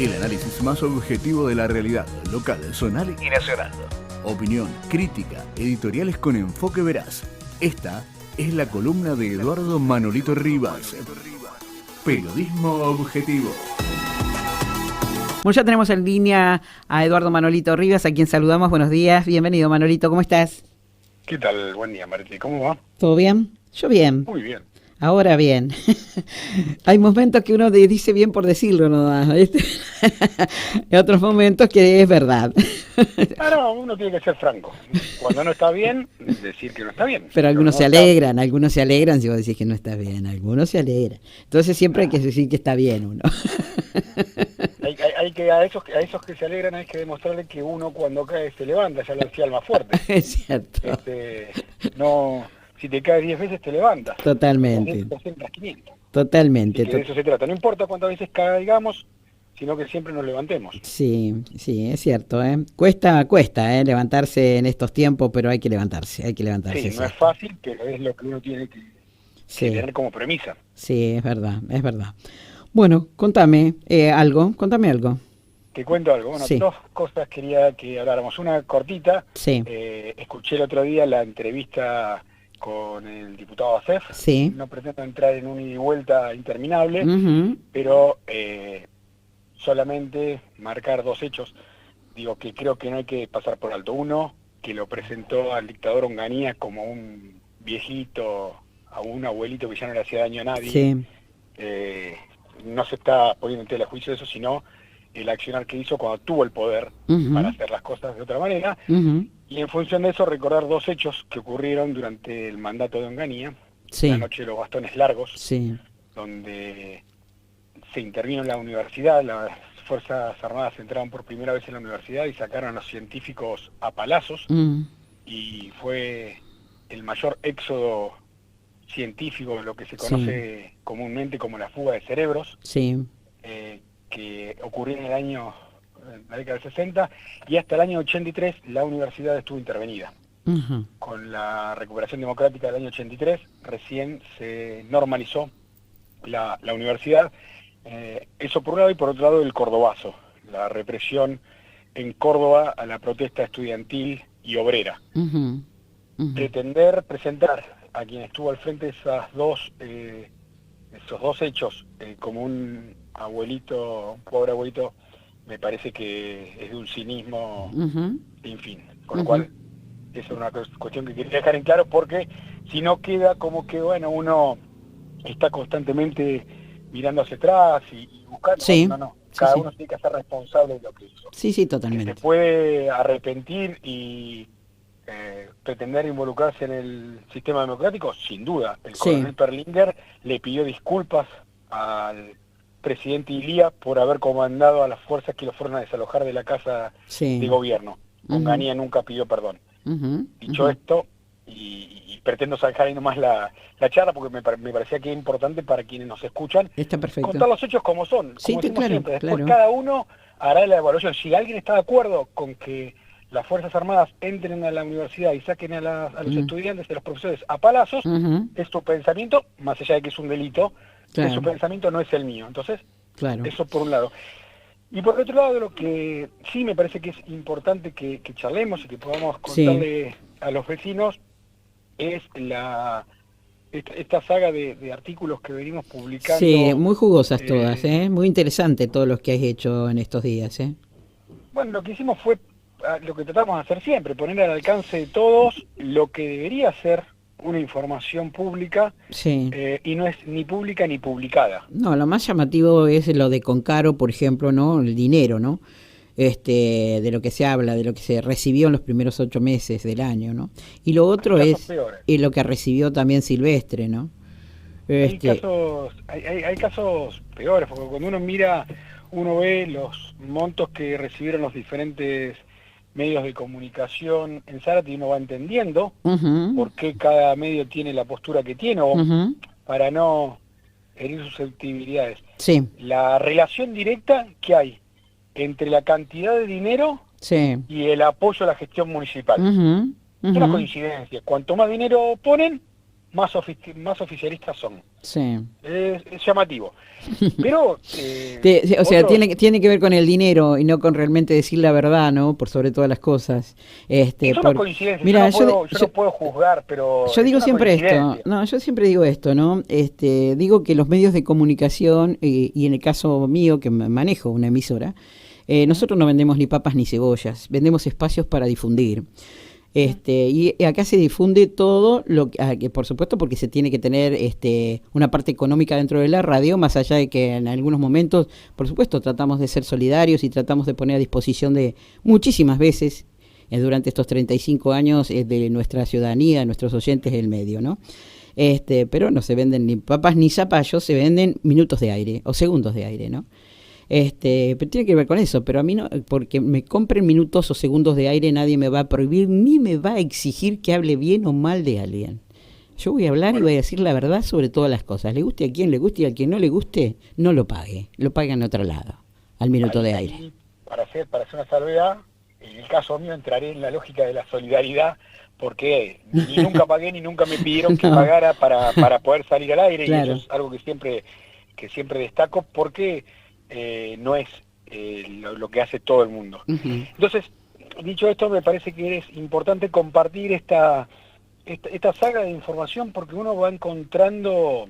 El análisis más objetivo de la realidad local, zonal y nacional. Opinión, crítica, editoriales con enfoque veraz. Esta es la columna de Eduardo Manolito Rivas. Periodismo objetivo. Bueno, ya tenemos en línea a Eduardo Manolito Rivas, a quien saludamos. Buenos días, bienvenido Manolito, ¿cómo estás? ¿Qué tal? Buen día, Marti. ¿Cómo va? ¿Todo bien? Yo bien. Muy bien. Ahora bien. Hay momentos que uno dice bien por decirlo, ¿no? Hay otros momentos que es verdad. No, uno tiene que ser franco. Cuando no está bien, decir que no está bien. Pero algunos no se alegran si vos decís que no está bien, algunos se alegran. Entonces siempre hay que decir que está bien uno. Hay que a esos que se alegran hay que demostrarle que uno cuando cae se levanta, ya lo decía el más fuerte. Es cierto. No, si te caes 10 veces te levantas. Totalmente. 500. Totalmente. Y que de eso se trata. No importa cuántas veces caigamos, sino que siempre nos levantemos. Sí, es cierto, ¿eh? Cuesta, levantarse en estos tiempos, pero hay que levantarse. Sí, no es fácil, pero es lo que uno tiene que tener como premisa. Sí, es verdad. Bueno, contame algo. Te cuento algo. Bueno, sí. Dos cosas quería que habláramos. Una cortita. Sí. Escuché el otro día la entrevista con el diputado Acef. Sí. No pretendo entrar en un ida y vuelta interminable, pero solamente marcar dos hechos. Digo que creo que no hay que pasar por alto. Uno, que lo presentó al dictador Onganía como un viejito, a un abuelito que ya no le hacía daño a nadie. Sí. No se está poniendo en tela de juicio eso, sino el accionar que hizo cuando tuvo el poder para hacer las cosas de otra manera. Y en función de eso recordar dos hechos que ocurrieron durante el mandato de Onganía, la noche de los bastones largos, donde se intervino en la universidad, las Fuerzas Armadas entraron por primera vez en la universidad y sacaron a los científicos a palazos, y fue el mayor éxodo científico, lo que se conoce comúnmente como la fuga de cerebros, que ocurrió en la década del 60, y hasta el año 83 la universidad estuvo intervenida. Con la recuperación democrática del año 83 recién se normalizó la universidad. Eso por un lado, y por otro lado el cordobazo, la represión en Córdoba a la protesta estudiantil y obrera. Presentar a quien estuvo al frente de esos dos hechos como un pobre abuelito, me parece que es de un cinismo sin fin. Con lo cual, esa es una cuestión que quería dejar en claro, porque si no queda como que, bueno, uno está constantemente mirando hacia atrás y buscando. No. Cada uno tiene que ser responsable de lo que hizo. Sí, totalmente. Se puede arrepentir y pretender involucrarse en el sistema democrático, sin duda. El coronel Perlinger le pidió disculpas al presidente Ilía por haber comandado a las fuerzas que lo fueron a desalojar de la casa de gobierno. Onganía nunca pidió perdón. Dicho esto, y pretendo sacar ahí nomás la charla, porque me parecía que es importante para quienes nos escuchan. Está perfecto. Contar los hechos como son, como decimos siempre. Después cada uno hará la evaluación. Si alguien está de acuerdo con que las Fuerzas Armadas entren a la universidad y saquen a los estudiantes y a los profesores a palazos, es su pensamiento, más allá de que es un delito, es su pensamiento, no es el mío. Entonces, eso por un lado. Y por otro lado, lo que sí me parece que es importante que charlemos y que podamos contarle a los vecinos es esta saga de artículos que venimos publicando. Sí, muy jugosas todas, muy interesante todos los que has hecho en estos días. Bueno, lo que hicimos fue lo que tratamos de hacer siempre, poner al alcance de todos lo que debería ser una información pública, y no es ni pública ni publicada. No, lo más llamativo es lo de Concaro, por ejemplo, ¿no? El dinero, ¿no? De lo que se habla, de lo que se recibió en los primeros 8 meses del año, ¿no? Y lo otro es lo que recibió también Silvestre, ¿no? Hay casos peores, porque cuando uno ve los montos que recibieron los diferentes medios de comunicación en Zárate, y uno va entendiendo por qué cada medio tiene la postura que tiene, o para no herir susceptibilidades. La relación directa que hay entre la cantidad de dinero y el apoyo a la gestión municipal. Es una coincidencia. Cuanto más dinero ponen, más oficialistas son. Sí. Es llamativo. Pero... o sea, tiene que ver con el dinero y no con realmente decir la verdad, ¿no? Por sobre todas las cosas. Son las coincidencias. Mira, yo no puedo juzgar, pero... Yo digo siempre esto, yo siempre digo esto, ¿no? Digo que los medios de comunicación, y en el caso mío, que manejo una emisora, nosotros no vendemos ni papas ni cebollas, vendemos espacios para difundir. Y acá se difunde todo lo que, por supuesto, porque se tiene que tener una parte económica dentro de la radio, más allá de que en algunos momentos, por supuesto, tratamos de ser solidarios y tratamos de poner a disposición de muchísimas veces durante estos 35 años de nuestra ciudadanía, de nuestros oyentes del medio, ¿no? Pero no se venden ni papas ni zapallos, se venden minutos de aire o segundos de aire, ¿no? Pero tiene que ver con eso, pero a mí no, porque me compren minutos o segundos de aire, nadie me va a prohibir ni me va a exigir que hable bien o mal de alguien. Yo voy a hablar y voy a decir la verdad sobre todas las cosas. Le guste a quien le guste y a quien no le guste, no lo pague. Lo pague en otro lado, al minuto de aire. Para hacer una salvedad, en el caso mío entraré en la lógica de la solidaridad, porque ni nunca pagué ni nunca me pidieron que pagara para poder salir al aire, claro. Y eso es algo que siempre destaco, porque no es lo que hace todo el mundo. Uh-huh. Entonces, dicho esto, me parece que es importante compartir esta saga de información, porque uno va encontrando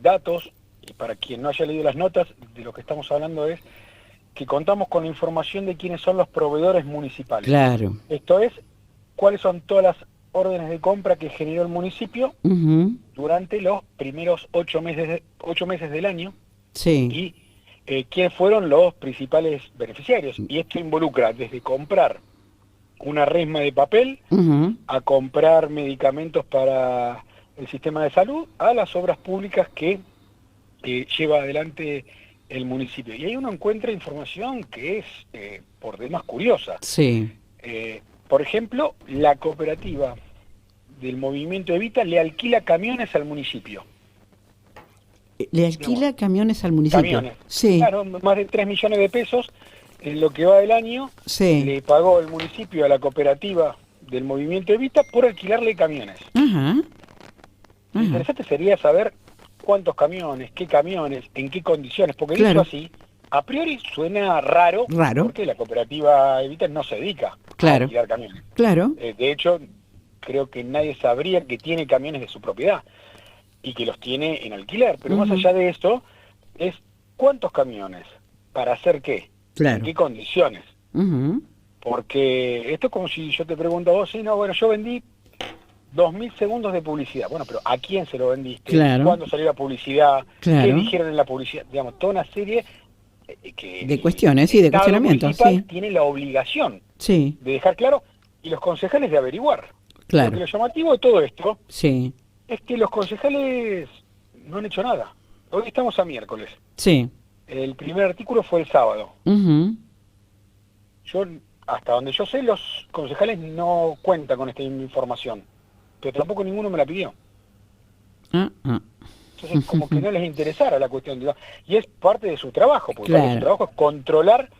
datos, y para quien no haya leído las notas, de lo que estamos hablando es que contamos con información de quiénes son los proveedores municipales. Claro. Esto es, cuáles son todas las órdenes de compra que generó el municipio uh-huh. durante los primeros 8 meses del año. Sí. Y quiénes fueron los principales beneficiarios. Y esto involucra desde comprar una resma de papel uh-huh. a comprar medicamentos para el sistema de salud, a las obras públicas que lleva adelante el municipio. Y ahí uno encuentra información que es por demás curiosa. Sí. Por ejemplo, la cooperativa del Movimiento Evita le alquila camiones al municipio. ¿Le alquila camiones al municipio? Camiones. Sí. Claro, más de 3 millones de pesos en lo que va del año. Sí. Le pagó el municipio a la cooperativa del Movimiento Evita por alquilarle camiones. Ajá. Lo interesante sería saber cuántos camiones, qué camiones, en qué condiciones, porque claro. dicho así, a priori suena raro, porque la cooperativa Evita no se dedica claro. a alquilar camiones. Claro. De hecho, creo que nadie sabría que tiene camiones de su propiedad y que los tiene en alquiler, pero uh-huh. más allá de esto, es cuántos camiones, para hacer qué, claro. en qué condiciones. Uh-huh. Porque esto es como si yo te pregunto a vos, sí, no, bueno, yo vendí 2.000 segundos de publicidad. Bueno, pero ¿a quién se lo vendiste? Claro. ¿Cuándo salió la publicidad? Claro. ¿Qué dijeron en la publicidad? Digamos, toda una serie que... De cuestiones, sí, de cuestionamientos. Sí. Tiene la obligación sí. de dejar claro, y los concejales de averiguar. Claro. Porque lo llamativo de todo esto sí. es que los concejales no han hecho nada. Hoy estamos a miércoles. Sí. El primer artículo fue el sábado. Uh-huh. Yo, hasta donde yo sé, los concejales no cuentan con esta información, pero tampoco ninguno me la pidió. Entonces, como que no les interesara la cuestión. Y es parte de su trabajo, porque claro. parte de su trabajo es controlar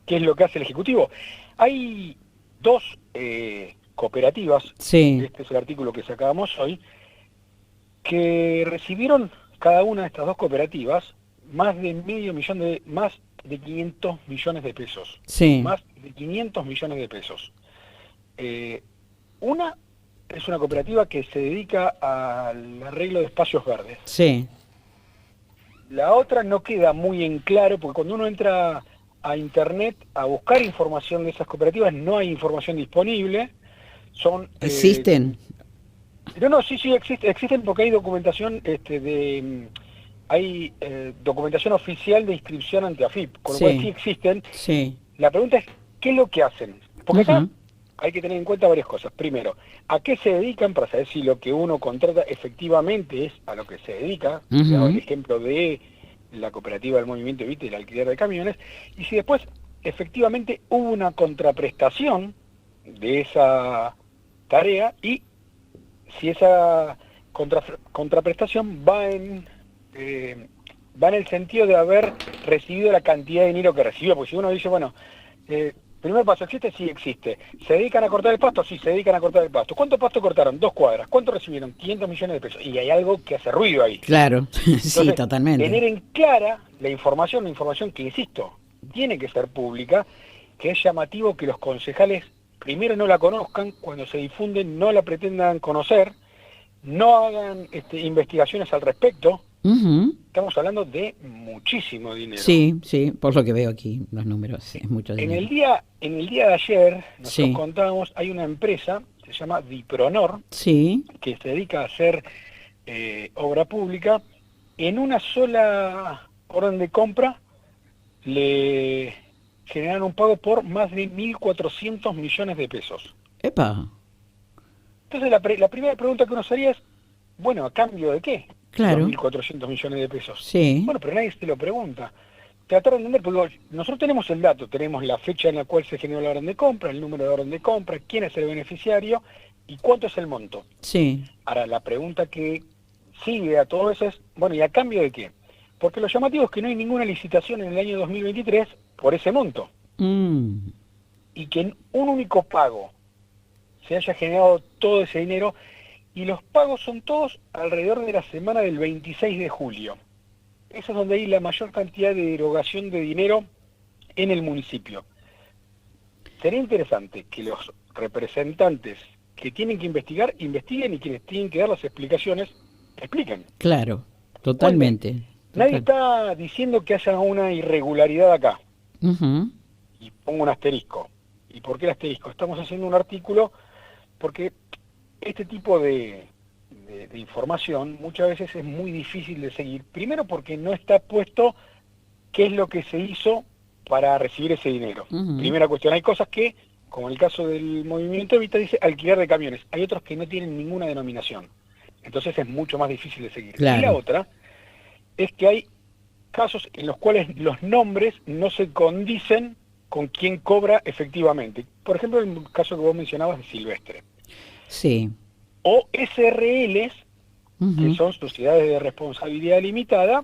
qué es lo que hace el Ejecutivo. Hay 2 cooperativas, sí. este es el artículo que sacábamos hoy, que recibieron cada una de estas 2 cooperativas más de 500 millones de pesos. Sí. Más de 500 millones de pesos. Una es una cooperativa que se dedica al arreglo de espacios verdes. Sí. La otra no queda muy en claro, porque cuando uno entra a internet a buscar información de esas cooperativas, no hay información disponible. ¿Existen? No, sí, existen porque hay documentación hay documentación oficial de inscripción ante AFIP, con lo cual sí existen. Sí. La pregunta es, ¿qué es lo que hacen? Porque uh-huh. acá hay que tener en cuenta varias cosas. Primero, ¿a qué se dedican para saber si lo que uno contrata efectivamente es a lo que se dedica? Uh-huh. O sea, el ejemplo de la cooperativa del Movimiento Evita y el alquiler de camiones. Y si después efectivamente hubo una contraprestación de esa tarea y si esa contraprestación va en el sentido de haber recibido la cantidad de dinero que recibió. Porque si uno dice, bueno, Primer paso, ¿existe? Sí, existe. ¿Se dedican a cortar el pasto? Sí, se dedican a cortar el pasto. ¿Cuánto pasto cortaron? 2 cuadras. ¿Cuánto recibieron? 500 millones de pesos. Y hay algo que hace ruido ahí. Claro, sí, Entonces, totalmente. tener en clara la información que, insisto, tiene que ser pública, que es llamativo que los concejales primero no la conozcan, cuando se difunden no la pretendan conocer, no hagan investigaciones al respecto. Estamos hablando de muchísimo dinero. Sí, sí, por lo que veo aquí, los números, es mucho dinero. En el día de ayer, nosotros contábamos, hay una empresa, se llama Dipronor, que se dedica a hacer obra pública. En una sola orden de compra le generan un pago por más de 1.400 millones de pesos. ¡Epa! Entonces la primera pregunta que uno haría es, bueno, ¿a cambio de qué? Claro. 1.400 millones de pesos. Sí. Bueno, pero nadie se lo pregunta. Tratar de entender, porque nosotros tenemos el dato, tenemos la fecha en la cual se generó la orden de compra, el número de orden de compra, quién es el beneficiario y cuánto es el monto. Sí. Ahora, la pregunta que sigue a todo eso es, bueno, ¿y a cambio de qué? Porque lo llamativo es que no hay ninguna licitación en el año 2023 por ese monto. Y que en un único pago se haya generado todo ese dinero, y los pagos son todos alrededor de la semana del 26 de julio. Eso es donde hay la mayor cantidad de erogación de dinero en el municipio. Sería interesante que los representantes que tienen que investigar, investiguen, y quienes tienen que dar las explicaciones, expliquen. Claro, totalmente. Nadie está diciendo que haya una irregularidad acá. Y pongo un asterisco. ¿Y por qué el asterisco? Estamos haciendo un artículo porque este tipo de información muchas veces es muy difícil de seguir. Primero porque no está puesto qué es lo que se hizo para recibir ese dinero. Primera cuestión, hay cosas que, como en el caso del movimiento Evita, dice alquiler de camiones. Hay otros que no tienen ninguna denominación. Entonces es mucho más difícil de seguir. Claro. Y la otra es que hay casos en los cuales los nombres no se condicen con quién cobra efectivamente. Por ejemplo, el caso que vos mencionabas de Silvestre. Sí. O SRLs, que son sociedades de responsabilidad limitada,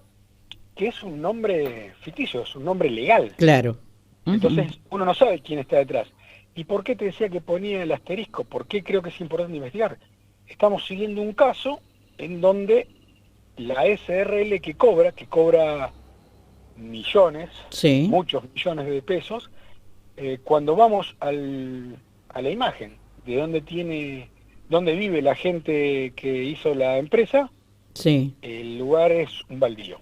que es un nombre ficticio, es un nombre legal. Claro. Entonces uno no sabe quién está detrás. ¿Y por qué te decía que ponía el asterisco? ¿Por qué creo que es importante investigar? Estamos siguiendo un caso en donde la SRL que cobra millones, muchos millones de pesos, cuando vamos a la imagen de dónde vive la gente que hizo la empresa, el lugar es un baldío.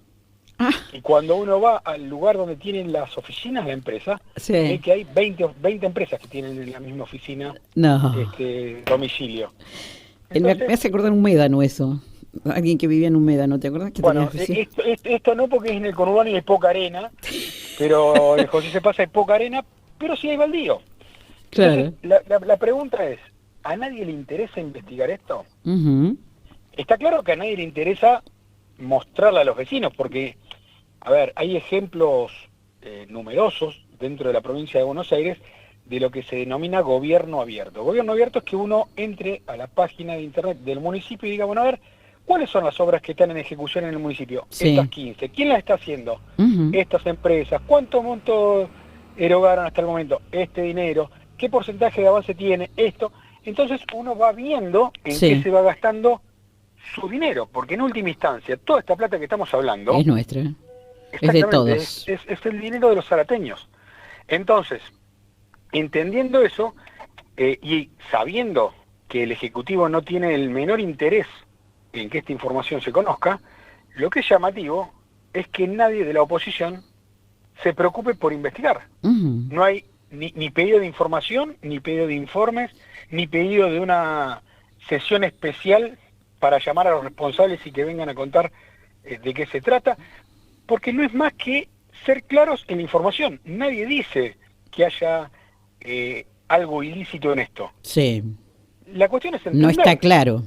Y cuando uno va al lugar donde tienen las oficinas de la empresa, ve que hay 20 empresas que tienen en la misma oficina domicilio. Entonces, me hace acordar un médano eso. Alguien que vivía en un médano, ¿te acuerdas? Que bueno, esto no, porque es en el conurbano y hay poca arena, pero en José Cepaz hay poca arena, pero sí hay baldío. Claro. Entonces, la pregunta es, ¿a nadie le interesa investigar esto? Está claro que a nadie le interesa mostrarle a los vecinos, porque, a ver, hay ejemplos numerosos dentro de la provincia de Buenos Aires de lo que se denomina gobierno abierto. Gobierno abierto es que uno entre a la página de internet del municipio y diga, bueno, a ver, ¿cuáles son las obras que están en ejecución en el municipio? Estas 15. ¿Quién las está haciendo? Estas empresas. ¿Cuánto monto erogaron hasta el momento? Este dinero. ¿Qué porcentaje de avance tiene esto? Entonces uno va viendo en qué se va gastando su dinero, porque en última instancia, toda esta plata que estamos hablando... es nuestra, es de todos. Es el dinero de los zarateños. Entonces, entendiendo eso, y sabiendo que el Ejecutivo no tiene el menor interés en que esta información se conozca, lo que es llamativo es que nadie de la oposición se preocupe por investigar. No hay ni pedido de información, ni pedido de informes, ni pedido de una sesión especial para llamar a los responsables y que vengan a contar de qué se trata, porque no es más que ser claros en la información. Nadie dice que haya algo ilícito en esto. La cuestión es entender. No está claro.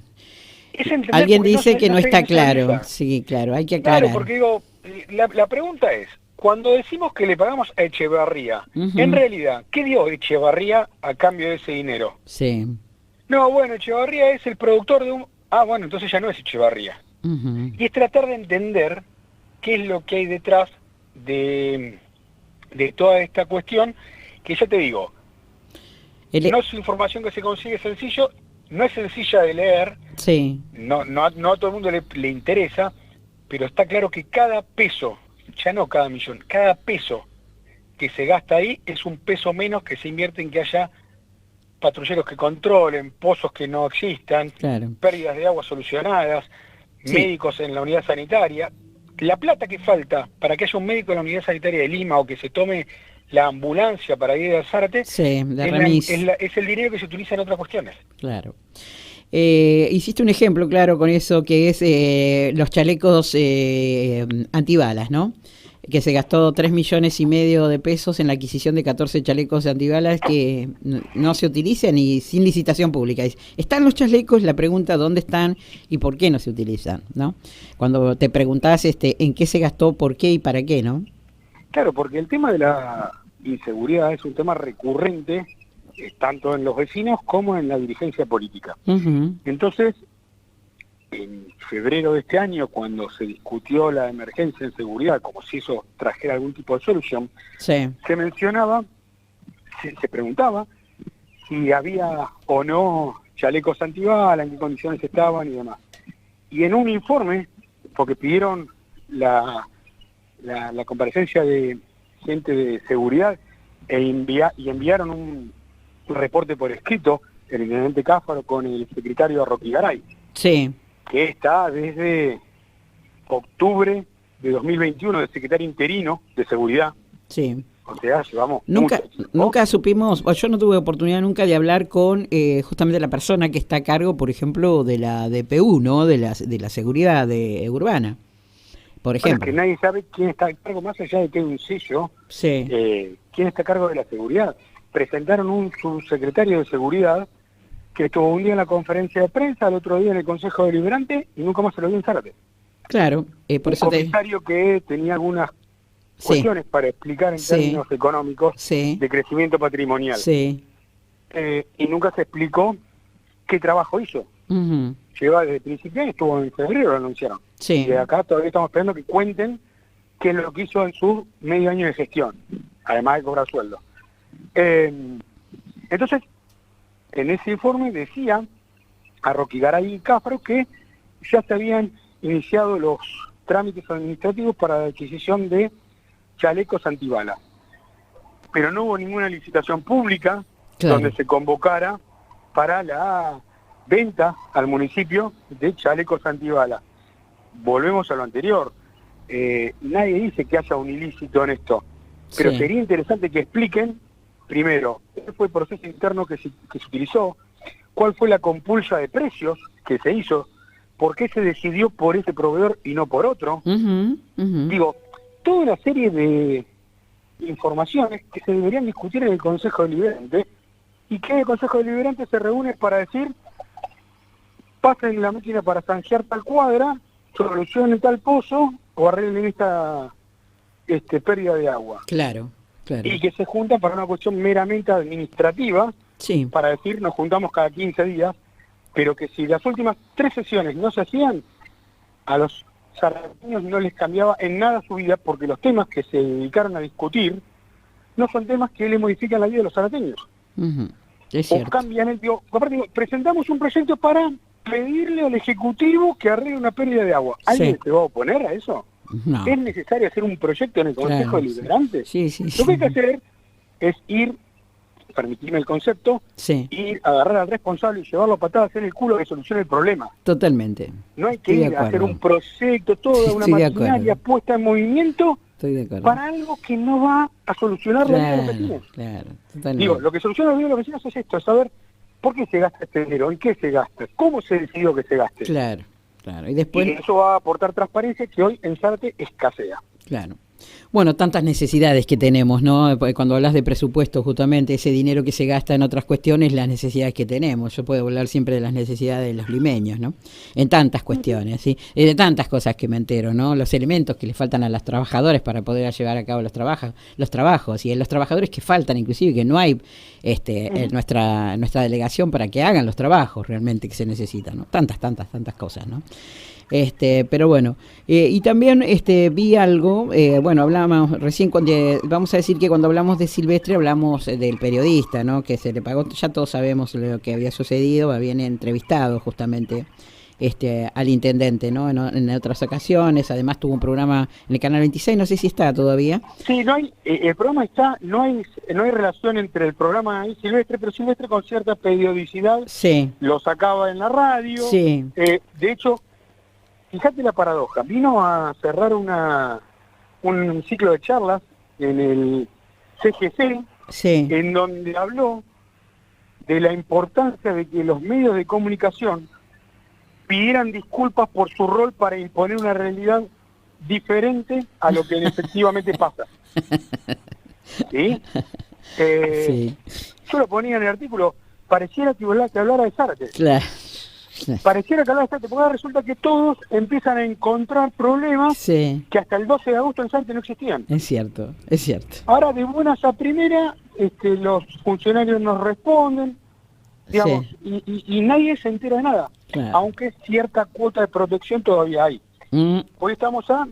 Alguien dice que no está claro. Sí, claro, hay que aclarar. Claro, porque digo, la pregunta es, cuando decimos que le pagamos a Echevarría, en realidad, ¿qué dio Echevarría a cambio de ese dinero? No, bueno, Echevarría es el productor de un... Ah, bueno, entonces ya no es Echevarría. Y es tratar de entender qué es lo que hay detrás de toda esta cuestión, que ya te digo, no es información que se consigue sencillo, no es sencilla de leer, sí. no a todo el mundo le interesa, pero está claro que cada peso, ya no cada millón, cada peso que se gasta ahí es un peso menos que se invierte en que haya patrulleros que controlen, pozos que no existan, claro, pérdidas de agua solucionadas, sí, médicos en la unidad sanitaria. La plata que falta para que haya un médico en la unidad sanitaria de Lima o que se tome la ambulancia para ir a Zárate, sí, la remis. es el dinero que se utiliza en otras cuestiones. Claro. Hiciste un ejemplo, claro, con eso que es los chalecos antibalas, ¿no? Que se gastó 3,5 millones de pesos en la adquisición de 14 chalecos antibalas que no se utilizan y sin licitación pública. ¿Están los chalecos? La pregunta, ¿dónde están y por qué no se utilizan? ¿No? Cuando te preguntás en qué se gastó, por qué y para qué, ¿no? Claro, porque el tema de la inseguridad es un tema recurrente, tanto en los vecinos como en la dirigencia política. Uh-huh. Entonces, en febrero de este año, cuando se discutió la emergencia en seguridad, como si eso trajera algún tipo de solución, sí, se mencionaba, se preguntaba si había o no chalecos antibalas, en qué condiciones estaban y demás. Y en un informe, porque pidieron la comparecencia de gente de seguridad y enviaron un reporte por escrito, el intendente Cáfaro con el secretario Roquigaray, sí, que está desde octubre de 2021 de secretario interino de seguridad. sí. O sea, llevamos Nunca supimos, o yo no tuve oportunidad nunca de hablar con justamente la persona que está a cargo, por ejemplo, de la DPU, ¿no? De la seguridad urbana, por ejemplo. Bueno, es que nadie sabe quién está a cargo, más allá de que hay un sello, sí, quién está a cargo de la seguridad. Presentaron un subsecretario de seguridad que estuvo un día en la conferencia de prensa, el otro día en el Consejo Deliberante y nunca más se lo vio en Zárate. claro, por un eso comisario que tenía algunas cuestiones para explicar en términos económicos de crecimiento patrimonial. Sí. Y nunca se explicó qué trabajo hizo. Uh-huh. Lleva desde principio y estuvo en febrero, lo anunciaron. Sí. Y acá todavía estamos esperando que cuenten qué es lo que hizo en su medio año de gestión, además de cobrar sueldo. Entonces, en ese informe decía a Roquigaray y Cáfaro que ya se habían iniciado los trámites administrativos para la adquisición de chalecos antibalas. Pero no hubo ninguna licitación pública donde se convocara para la venta al municipio de chalecos antibalas. Volvemos a lo anterior. Nadie dice que haya un ilícito en esto, pero sería interesante que expliquen, primero, cuál fue el proceso interno que se utilizó, cuál fue la compulsa de precios que se hizo, por qué se decidió por ese proveedor y no por otro. Uh-huh, uh-huh. Digo, toda una serie de informaciones que se deberían discutir en el Consejo Deliberante y que el Consejo Deliberante se reúne para decir, pasen la máquina para zanjear tal cuadra, solucionen tal pozo o arreglen esta pérdida de agua. Claro, claro. Y que se juntan para una cuestión meramente administrativa, para decir, nos juntamos cada 15 días, pero que si las últimas 3 sesiones no se hacían, a los zarateños no les cambiaba en nada su vida, porque los temas que se dedicaron a discutir no son temas que le modifican la vida de los zarateños. Uh-huh. O cambian el... presentamos un proyecto para pedirle al Ejecutivo que arregle una pérdida de agua. ¿Alguien se va a oponer a eso? No. ¿Es necesario hacer un proyecto en el Consejo Deliberante? Sí. Lo que hay que hacer es ir, permitirme el concepto, ir a agarrar al responsable y llevarlo a patadas en el culo que solucione el problema. Totalmente. No hay que ir a hacer un proyecto, toda una maquinaria puesta en movimiento para algo que no va a solucionar la vida de los vecinos. Claro, totalmente. Digo, lo que soluciona la vida de los vecinos es esto, es saber por qué se gasta este dinero, en qué se gasta, cómo se decidió que se gaste. Claro. Y después... Y eso va a aportar transparencia que hoy en Zárate escasea. Claro. Bueno, tantas necesidades que tenemos, ¿no? Cuando hablas de presupuesto, justamente ese dinero que se gasta en otras cuestiones, las necesidades que tenemos. Yo puedo hablar siempre de las necesidades de los limeños, ¿no? En tantas cuestiones, ¿sí? De tantas cosas que me entero, ¿no? Los elementos que le faltan a los trabajadores para poder llevar a cabo los trabajos y en los trabajadores que faltan, inclusive que no hay en nuestra delegación para que hagan los trabajos realmente que se necesitan, ¿no? Tantas cosas, ¿no? Pero bueno, y también vi algo, bueno, hablamos recién, vamos a decir que cuando hablamos de Silvestre hablamos del periodista, ¿no? Que se le pagó, ya todos sabemos lo que había sucedido, habían entrevistado justamente al intendente, ¿no? En otras ocasiones, además tuvo un programa en el Canal 26, no sé si está todavía. Sí, no hay, el programa está, no hay relación entre el programa y Silvestre, pero Silvestre con cierta periodicidad sí. Lo sacaba en la radio. Sí. De hecho, fíjate la paradoja, vino a cerrar un ciclo de charlas en el CGC, sí. en donde habló de la importancia de que los medios de comunicación pidieran disculpas por su rol para imponer una realidad diferente a lo que efectivamente pasa. ¿Sí? Sí. Yo lo ponía en el artículo, pareciera que hablara de Zárate. Claro. Pareciera que hablara de Zárate, porque resulta que todos empiezan a encontrar problemas sí. que hasta el 12 de agosto en Zárate no existían. Es cierto, es cierto. Ahora, de buenas a primera, los funcionarios nos responden, digamos, sí. y nadie se entera de nada. Claro. Aunque cierta cuota de protección todavía hay. Hoy estamos a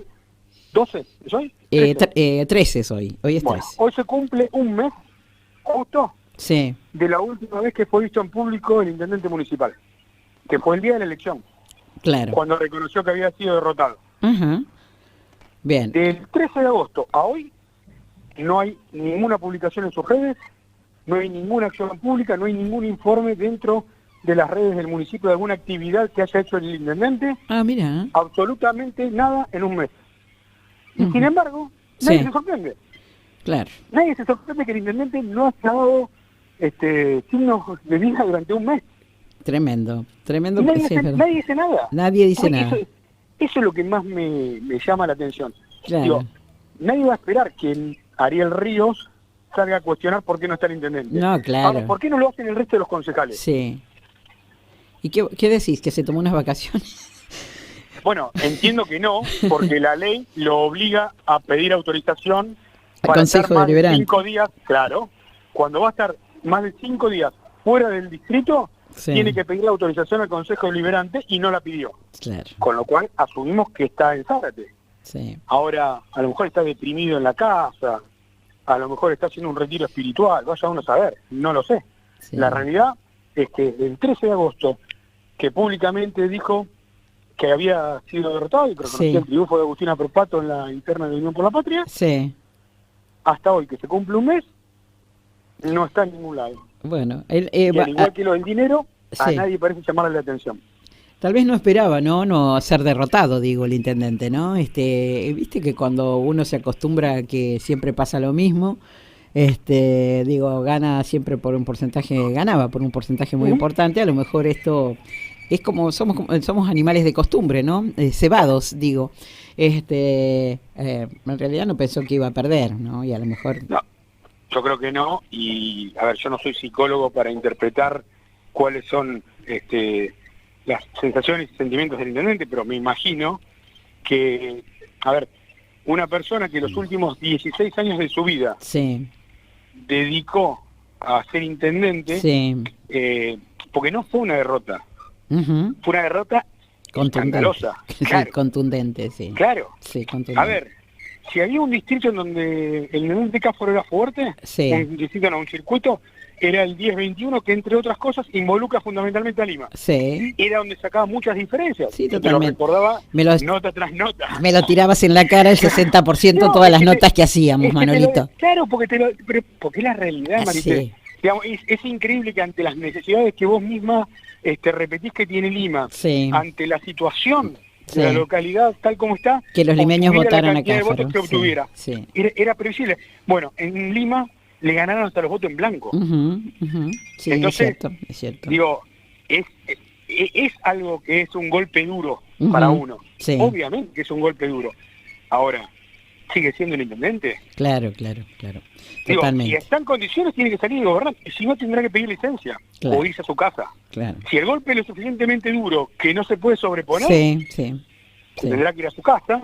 12, ¿es hoy? 13 es hoy, hoy es 13. Hoy se cumple un mes justo sí. de la última vez que fue visto en público el intendente municipal, que fue el día de la elección. Claro. Cuando reconoció que había sido derrotado. Uh-huh. Bien. Del 13 de agosto a hoy no hay ninguna publicación en sus redes, no hay ninguna acción pública, no hay ningún informe dentro de las redes del municipio de alguna actividad que haya hecho el intendente. Ah, mira. Absolutamente nada en un mes. Y sin embargo, nadie se sorprende. Claro. Nadie se sorprende que el intendente no ha dado signos de vida durante un mes. Tremendo. Nadie dice nada. Nadie dice nada. Eso es lo que más me llama la atención. Claro. Digo, nadie va a esperar que Ariel Ríos salga a cuestionar por qué no está el intendente. No, claro. Ahora, ¿por qué no lo hacen el resto de los concejales? Sí. ¿Y qué decís? ¿Que se tomó unas vacaciones? Bueno, entiendo que no, porque la ley lo obliga a pedir autorización para estar más de 5 días, claro. Cuando va a estar más de 5 días fuera del distrito, tiene que pedir la autorización al Consejo Deliberante y no la pidió. Claro. Con lo cual asumimos que está en Zárate. Sí. Ahora, a lo mejor está deprimido en la casa, a lo mejor está haciendo un retiro espiritual, vaya uno a saber, no lo sé. Sí. La realidad es que el 13 de agosto, que públicamente dijo que había sido derrotado y que reconocía el triunfo de Agustina Propato en la interna de Unión por la Patria, hasta hoy, que se cumple un mes, no está en ningún lado. Bueno, al igual que lo del dinero, a nadie parece llamarle la atención. Tal vez no esperaba, no ser derrotado, digo, el intendente, ¿no? Viste que cuando uno se acostumbra a que siempre pasa lo mismo, gana siempre por un porcentaje, ganaba por un porcentaje muy importante. A lo mejor esto es como somos animales de costumbre, ¿no? Cebados, digo. En realidad no pensó que iba a perder, ¿no? Y a lo mejor no, yo creo que no. Y a ver, yo no soy psicólogo para interpretar cuáles son las sensaciones y sentimientos del intendente, pero me imagino que, a ver, una persona que los últimos 16 años de su vida dedicó a ser intendente, porque no fue una derrota, fue una derrota escandalosa. Claro. Contundente, sí. Claro. Sí, contundente. A ver, si había un distrito en donde el intendente Cáfaro era fuerte, un distrito, no, un circuito, era el 1021, que entre otras cosas involucra fundamentalmente a Lima. Sí. Era donde sacaba muchas diferencia. Sí, totalmente. Te lo recordaba nota tras nota. Me lo tirabas en la cara el 60% todas las notas que hacíamos, Manolito. Claro, porque es la realidad, Marité. Digamos, es increíble que ante las necesidades que vos misma repetís que tiene Lima, ante la situación de la localidad tal como está, que los limeños votaran la a Cáfaro. De votos que obtuviera. Era previsible. Bueno, en Lima le ganaron hasta los votos en blanco. Sí, entonces, es cierto. Digo, es algo que es un golpe duro para uno. Obviamente que es un golpe duro. Ahora, ¿sigue siendo el intendente? Claro. Digo, totalmente. si está en condiciones tiene que salir y gobernar, y si no tendrá que pedir licencia o irse a su casa. Claro. Si el golpe es lo suficientemente duro que no se puede sobreponer, tendrá que ir a su casa,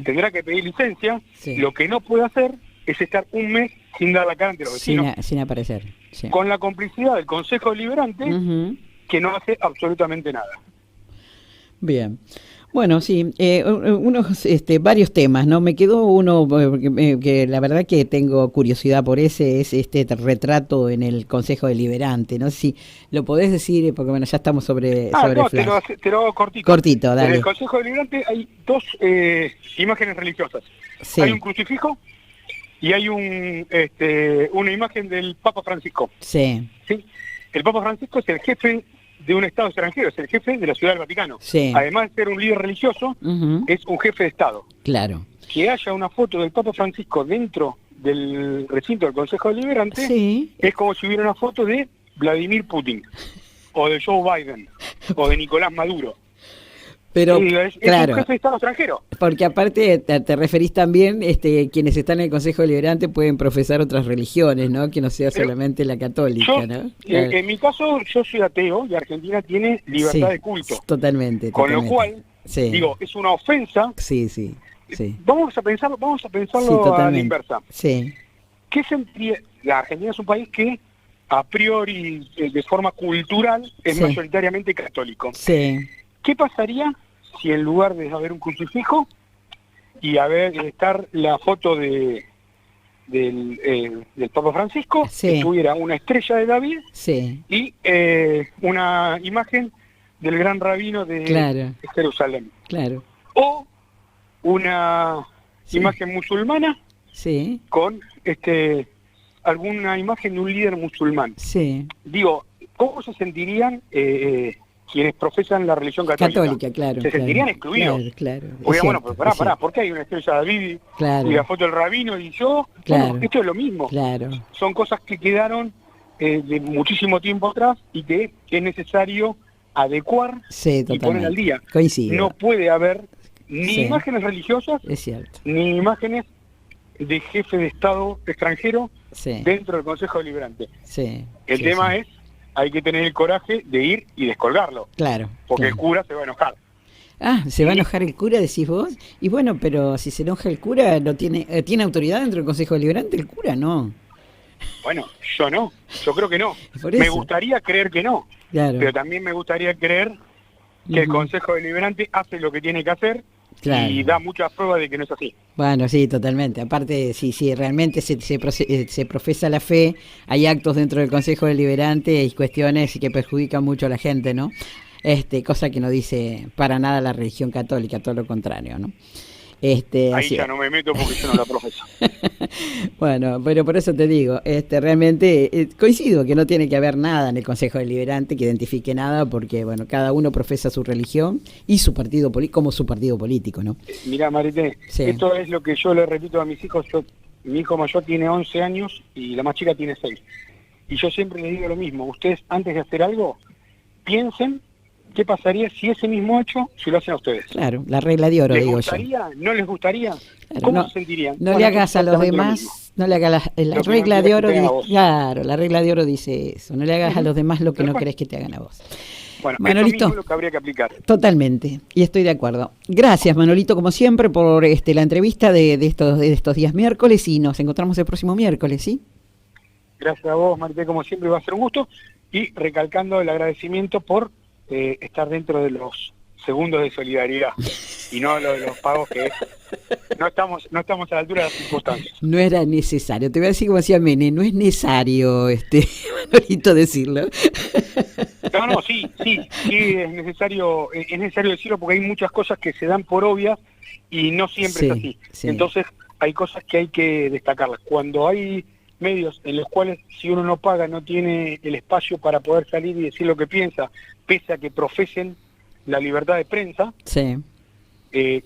tendrá que pedir licencia. Lo que no puede hacer es estar un mes sin dar la cara ante los vecinos. Sin aparecer. Con la complicidad del Consejo Deliberante, que no hace absolutamente nada. Bien. Bueno, sí, varios temas, ¿no? Me quedó uno que la verdad que tengo curiosidad por ese, es este retrato en el Consejo Deliberante, no sé si lo podés decir, porque bueno, ya estamos sobre no, Flash. te lo hago cortito. Cortito, dale. En el Consejo Deliberante hay dos imágenes religiosas. Sí. Hay un crucifijo y hay una imagen del Papa Francisco. Sí. ¿Sí? El Papa Francisco es el jefe de un Estado extranjero, es el jefe de la Ciudad del Vaticano. Sí. Además de ser un líder religioso, es un jefe de Estado. Claro. Que haya una foto del Papa Francisco dentro del recinto del Consejo Deliberante, sí, es como si hubiera una foto de Vladimir Putin, o de Joe Biden, o de Nicolás Maduro. Pero, es claro, un jefe de Estado extranjero. Porque aparte te referís también, quienes están en el Consejo Deliberante pueden profesar otras religiones, ¿no? Que no sea solamente la católica, ¿no? Claro. En mi caso, yo soy ateo y Argentina tiene libertad de culto. Totalmente. Con lo cual, digo, es una ofensa. Sí. Vamos a pensarlo a la inversa. Sí. ¿Qué sentiría? La Argentina es un país que a priori, de forma cultural, es mayoritariamente católico. Sí. ¿Qué pasaría si en lugar de haber un crucifijo y estar la foto del Papa Francisco, tuviera una estrella de David y una imagen del gran rabino de Jerusalén? Claro. O una imagen musulmana con alguna imagen de un líder musulmán. Sí. Digo, ¿cómo se sentirían quienes profesan la religión católica? Claro. Se sentirían excluidos. Claro. Oigan, bueno, pues pará, ¿por qué hay una estrella de David y la foto del rabino y yo? Bueno, esto es lo mismo. Claro. Son cosas que quedaron de muchísimo tiempo atrás y que es necesario adecuar y poner al día. Coincido. No puede haber ni imágenes religiosas, ni imágenes de jefe de Estado extranjero dentro del Consejo Deliberante. El tema es, hay que tener el coraje de ir y descolgarlo. Claro. Porque el cura se va a enojar. ¿Se va a enojar el cura, decís vos? Y bueno, pero si se enoja el cura, ¿tiene autoridad dentro del Consejo Deliberante? El cura no. Bueno, yo creo que no. Me gustaría creer que no. Claro. Pero también me gustaría creer que el Consejo Deliberante hace lo que tiene que hacer y da muchas pruebas de que no es así. Bueno, sí, totalmente. Aparte, si realmente se profesa la fe, hay actos dentro del Consejo Deliberante y cuestiones que perjudican mucho a la gente, ¿no? Cosa que no dice para nada la religión católica, todo lo contrario, ¿no? Ahí ya no me meto porque yo no la profeso. Bueno, pero por eso te digo, realmente coincido que no tiene que haber nada en el Consejo Deliberante que identifique nada, porque bueno, cada uno profesa su religión y su partido como su partido político, ¿no? Mirá, Marité, esto es lo que yo le repito a mis hijos. Mi hijo mayor tiene 11 años y la más chica tiene 6. Y yo siempre les digo lo mismo: ustedes, antes de hacer algo, piensen qué pasaría si ese mismo hecho se lo hacen a ustedes. Claro, la regla de oro, digo yo. ¿Les gustaría? ¿No les gustaría? Claro, ¿Cómo se sentirían? No le hagas a los demás, no le hagas la regla de oro, la regla de oro dice eso, no le hagas a los demás lo que no querés que te hagan a vos. Bueno, Manolito, eso mismo es lo que habría que aplicar. Totalmente, y estoy de acuerdo. Gracias, Manolito, como siempre, por la entrevista de estos días miércoles, y nos encontramos el próximo miércoles, ¿sí? Gracias a vos, Marité, como siempre, va a ser un gusto, y recalcando el agradecimiento por estar dentro de los segundos de solidaridad y no lo de los pagos, que no estamos a la altura de las circunstancias. No era necesario, te voy a decir como decía Mene, no es necesario, Manolito, decirlo. No, sí es necesario decirlo, porque hay muchas cosas que se dan por obvias y no siempre es así. Entonces hay cosas que hay que destacarlas. Cuando hay medios en los cuales, si uno no paga, no tiene el espacio para poder salir y decir lo que piensa, pese a que profesen la libertad de prensa,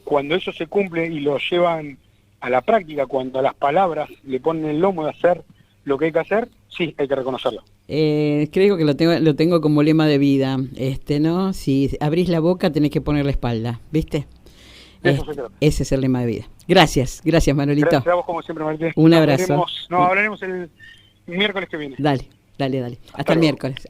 cuando eso se cumple y lo llevan a la práctica, cuando a las palabras le ponen el lomo de hacer lo que hay que hacer, sí, hay que reconocerlo. Creo que lo tengo como lema de vida, ¿no? Si abrís la boca tenés que poner la espalda, ¿viste? Ese es el lema de vida. Gracias, Manolito. Gracias a vos, como siempre, Marité. Un abrazo. Hablaremos el miércoles que viene. Dale. Hasta el miércoles.